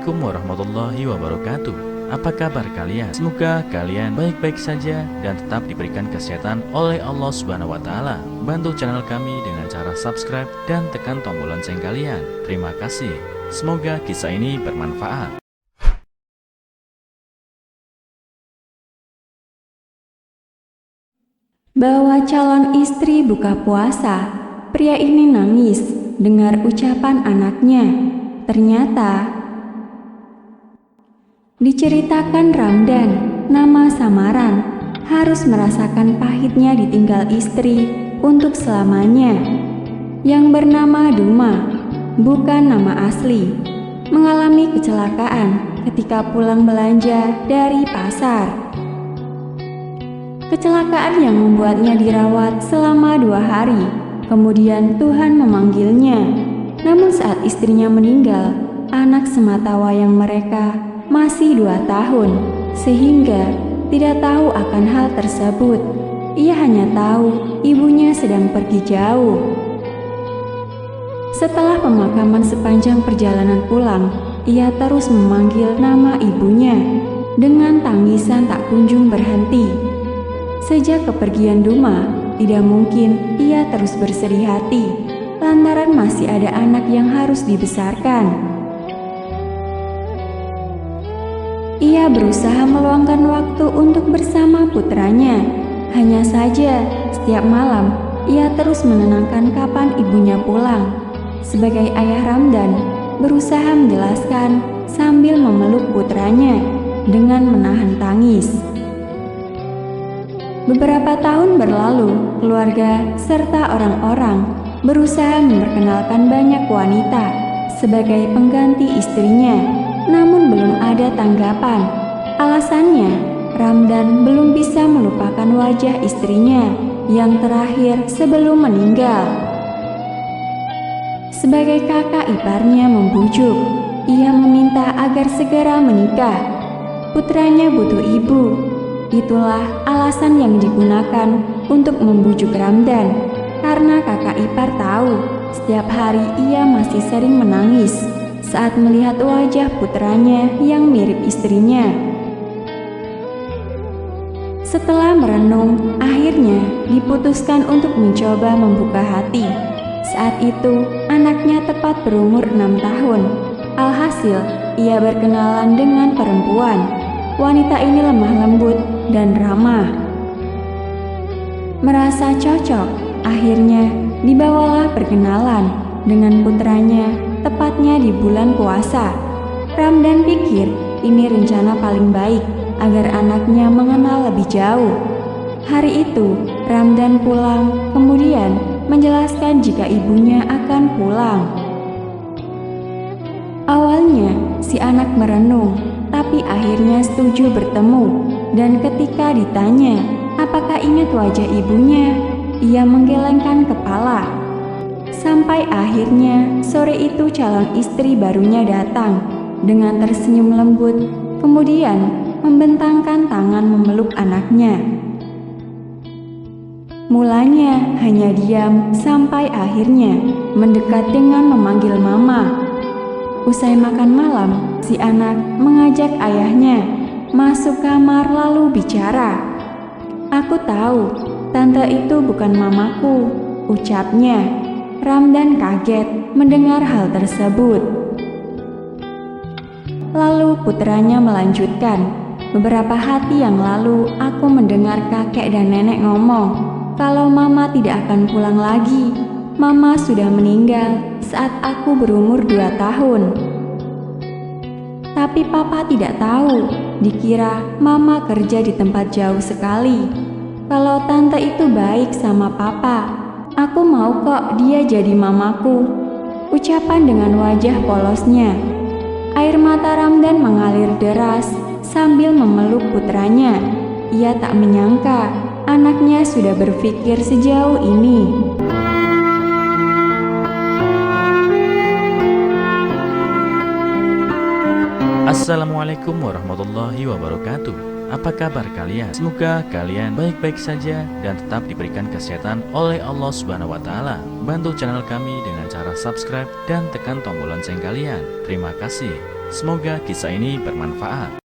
Assalamualaikum warahmatullahi wabarakatuh. Apa kabar kalian? Semoga kalian baik-baik saja dan tetap diberikan kesehatan oleh Allah Subhanahu wa taala. Bantu channel kami dengan cara subscribe dan tekan tombol lonceng kalian. Terima kasih. Semoga kisah ini bermanfaat. Bawa calon istri buka puasa, pria ini nangis dengar ucapan anaknya. Ternyata diceritakan Ramdan, nama samaran, harus merasakan pahitnya ditinggal istri untuk selamanya. Yang bernama Duma, bukan nama asli, mengalami kecelakaan ketika pulang belanja dari pasar. Kecelakaan yang membuatnya dirawat selama 2 hari. Kemudian Tuhan memanggilnya. Namun saat istrinya meninggal, anak sematawayang mereka masih 2 tahun, sehingga tidak tahu akan hal tersebut. Ia hanya tahu ibunya sedang pergi jauh. Setelah pemakaman sepanjang perjalanan pulang, ia terus memanggil nama ibunya dengan tangisan tak kunjung berhenti. Sejak kepergian Duma, tidak mungkin ia terus bersedih hati, lantaran masih ada anak yang harus dibesarkan. Ia berusaha meluangkan waktu untuk bersama putranya. Hanya saja, setiap malam ia terus menenangkan kapan ibunya pulang. Sebagai ayah Ramdan, berusaha menjelaskan sambil memeluk putranya dengan menahan tangis. Beberapa tahun berlalu, keluarga serta orang-orang berusaha memperkenalkan banyak wanita sebagai pengganti istrinya, namun belum ada tanggapan. Alasannya, Ramdan belum bisa melupakan wajah istrinya yang terakhir sebelum meninggal. Sebagai kakak iparnya membujuk, ia meminta agar segera menikah. Putranya butuh ibu. Itulah alasan yang digunakan untuk membujuk Ramdan, karena kakak ipar tahu setiap hari ia masih sering menangis saat melihat wajah putranya yang mirip istrinya. Setelah merenung, akhirnya diputuskan untuk mencoba membuka hati. Saat itu, anaknya tepat berumur 6 tahun. Alhasil, ia berkenalan dengan perempuan. Wanita ini lemah lembut dan ramah. Merasa cocok, akhirnya dibawalah perkenalan dengan putranya tepatnya di bulan puasa. Ramdan pikir ini rencana paling baik agar anaknya mengenal lebih jauh. Hari itu, Ramdan pulang, kemudian menjelaskan jika ibunya akan pulang. Awalnya, si anak merenung, tapi akhirnya setuju bertemu. Dan ketika ditanya apakah ingat wajah ibunya, ia menggelengkan kepala. Sampai akhirnya sore itu calon istri barunya datang dengan tersenyum lembut, kemudian membentangkan tangan memeluk anaknya. Mulanya hanya diam sampai akhirnya mendekat dengan memanggil mama. Usai makan malam, si anak mengajak ayahnya masuk kamar lalu bicara. "Aku tahu, tante itu bukan mamaku," ucapnya. Ramdan kaget mendengar hal tersebut. Lalu putranya melanjutkan, "Beberapa hari yang lalu aku mendengar kakek dan nenek ngomong kalau mama tidak akan pulang lagi. Mama sudah meninggal saat aku berumur 2 tahun. Tapi papa tidak tahu, dikira mama kerja di tempat jauh sekali. Kalau tante itu baik sama papa, aku mau kok dia jadi mamaku," ucapan dengan wajah polosnya. Air mata Ramdan mengalir deras sambil memeluk putranya. Ia tak menyangka anaknya sudah berpikir sejauh ini. Assalamualaikum warahmatullahi wabarakatuh. Apa kabar kalian? Semoga kalian baik-baik saja dan tetap diberikan kesehatan oleh Allah Subhanahu wa taala. Bantu channel kami dengan cara subscribe dan tekan tombol lonceng kalian. Terima kasih. Semoga kisah ini bermanfaat.